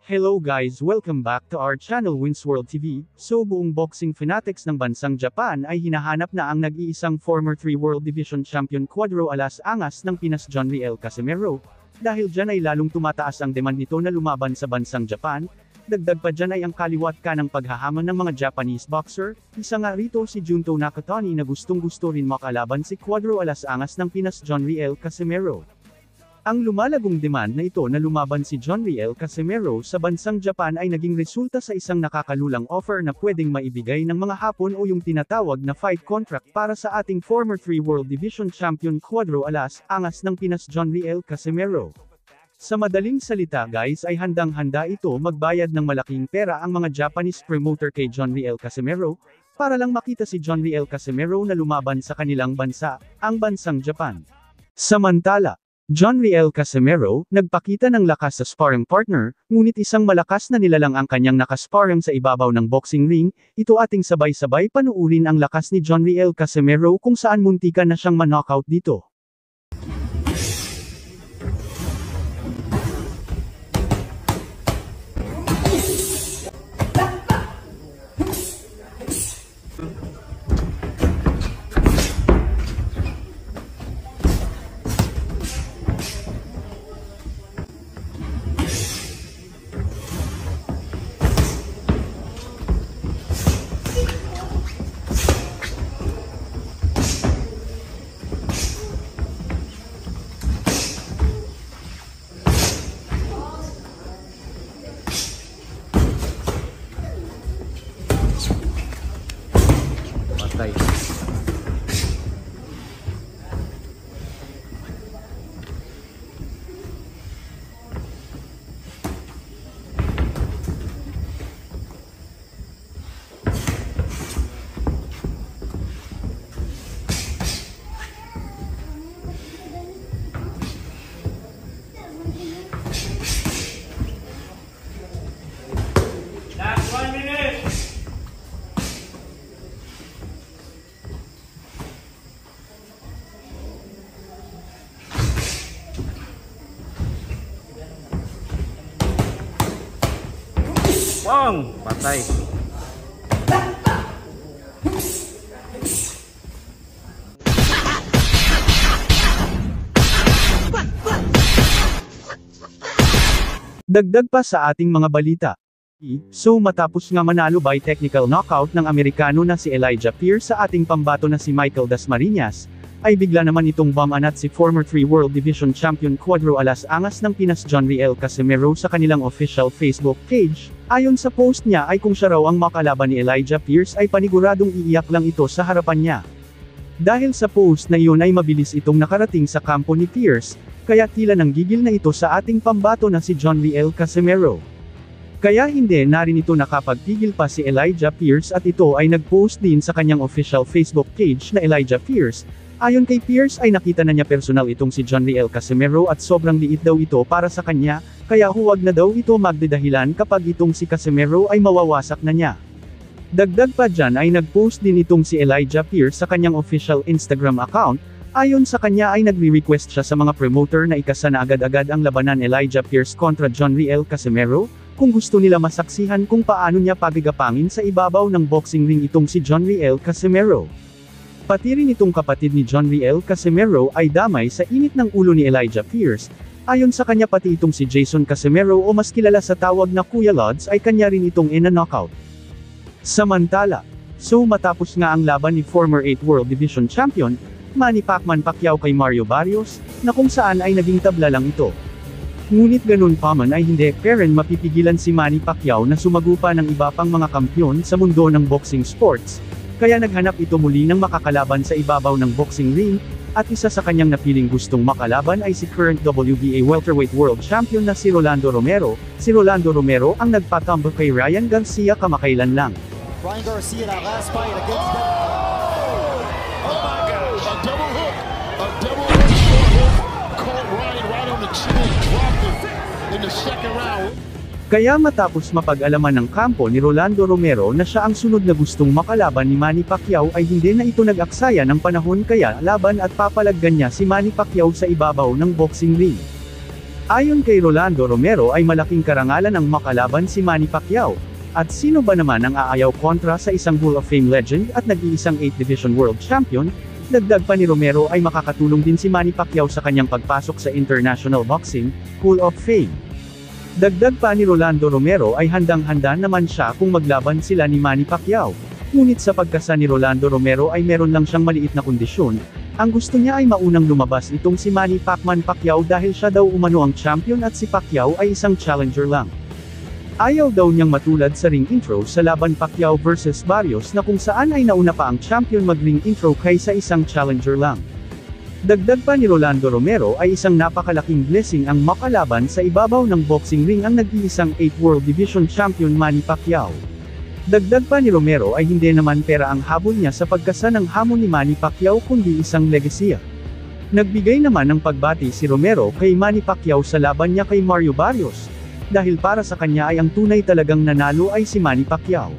Hello guys, welcome back to our channel Wins World TV. So buong boxing fanatics ng bansang Japan ay hinahanap na ang nag-iisang former 3 World Division Champion Cuadro Alas Angas ng Pinas John Riel Casimero. Dahil dyan ay lalong tumataas ang demand nito na lumaban sa bansang Japan. Dagdag pa dyan ay ang kaliwat ka ng paghahamon ng mga Japanese boxer. Isa nga rito si Junto Nakatani na gustong-gusto rin makalaban si Cuadro Alas Angas ng Pinas John Riel Casimero. Ang lumalagong demand na ito na lumaban si John Riel Casimero sa bansang Japan ay naging resulta sa isang nakakalulang offer na pwedeng maibigay ng mga Hapon o yung tinatawag na fight contract para sa ating former 3 World Division Champion Cuadro Alas Angas ng Pinas John Riel Casimero. Sa madaling salita guys ay handang-handa ito magbayad ng malaking pera ang mga Japanese promoter kay John Riel Casimero, para lang makita si John Riel Casimero na lumaban sa kanilang bansa, ang bansang Japan. Samantala, John Riel Casimero, nagpakita ng lakas sa sparring partner, ngunit isang malakas na nilalang ang kanyang nakasparring sa ibabaw ng boxing ring. Ito ating sabay-sabay panuurin ang lakas ni John Riel Casimero kung saan muntikan na siyang ma-knockout dito. Patay. Last 1 minute. Bong! Patay. Dagdag pa sa ating mga balita. So matapos nga manalo by technical knockout ng Amerikano na si Elijah Pierce sa ating pambato na si Michael Dasmariñas, ay bigla naman itong bumanat si former 3 World Division Champion Cuadro Alas Angas ng Pinas John Riel Casimero sa kanilang official Facebook page. Ayon sa post niya ay kung siya raw ang makalaban ni Elijah Pierce ay paniguradong iiyak lang ito sa harapan niya. Dahil sa post na iyon ay mabilis itong nakarating sa kampo ni Pierce, kaya tila nanggigil na ito sa ating pambato na si John Riel Casimero. Kaya hindi na rin ito nakapagpigil pa si Elijah Pierce at ito ay nag-post din sa kanyang official Facebook page na Elijah Pierce. Ayon kay Pierce ay nakita na niya personal itong si John Riel Casimero at sobrang liit daw ito para sa kanya, kaya huwag na daw ito magdedahilan kapag itong si Casimero ay mawawasak na niya. Dagdag pa dyan ay nag-post din itong si Elijah Pierce sa kanyang official Instagram account. Ayon sa kanya ay nagre-request siya sa mga promoter na ikasa na agad-agad ang labanan Elijah Pierce kontra John Riel Casimero, kung gusto nila masaksihan kung paano niya pagigapangin sa ibabaw ng boxing ring itong si John Riel Casimero. Pati rin itong kapatid ni John Riel Casimero ay damay sa init ng ulo ni Elijah Pierce. Ayon sa kanya pati itong si Jason Casimero o mas kilala sa tawag na Kuya Lods ay kanya rin itong ina-knockout. Samantala, so matapos nga ang laban ni former 8 World Division Champion, Manny Pacquiao kay Mario Barrios, na kung saan ay naging tabla lang ito. Ngunit ganun pa man ay hindi peren mapipigilan si Manny Pacquiao na sumagupa ng iba pang mga kampyon sa mundo ng boxing sports, kaya naghanap ito muli ng makakalaban sa ibabaw ng boxing ring, at isa sa kanyang napiling gustong makalaban ay si current WBA welterweight world champion na si Rolando Romero. Si Rolando Romero ang nagpatumble kay Ryan Garcia kamakailan lang. Ryan Garcia, that last fight against them. Oh my gosh, a double hook. A double hook. Caught Ryan right on the chin and dropped him in the second round. Kaya matapos mapag-alaman ng kampo ni Rolando Romero na siya ang sunod na gustong makalaban ni Manny Pacquiao ay hindi na ito nag-aksaya ng panahon kaya laban at papalaggan niya si Manny Pacquiao sa ibabaw ng boxing ring. Ayon kay Rolando Romero ay malaking karangalan ang makalaban si Manny Pacquiao. At sino ba naman ang aayaw kontra sa isang Hall of Fame legend at nag-iisang 8th Division World Champion? Dagdag pa ni Romero ay makakatulong din si Manny Pacquiao sa kanyang pagpasok sa International Boxing Hall of Fame. Dagdag pa ni Rolando Romero ay handang-handa naman siya kung maglaban sila ni Manny Pacquiao. Ngunit sa pagkasa ni Rolando Romero ay meron lang siyang maliit na kondisyon. Ang gusto niya ay maunang lumabas itong si Manny Pacquiao dahil siya daw umano ang champion at si Pacquiao ay isang challenger lang. Ayaw daw niyang matulad sa ring intro sa laban Pacquiao vs Barrios na kung saan ay nauna pa ang champion mag-ring intro kaysa isang challenger lang. Dagdag pa ni Rolando Romero ay isang napakalaking blessing ang makalaban sa ibabaw ng boxing ring ang nag-iisang 8th World Division Champion Manny Pacquiao. Dagdag pa ni Romero ay hindi naman pera ang habol niya sa pagkasa ng hamon ni Manny Pacquiao kundi isang legasiya. Nagbigay naman ng pagbati si Romero kay Manny Pacquiao sa laban niya kay Mario Barrios. Dahil para sa kanya ay ang tunay talagang nanalo ay si Manny Pacquiao.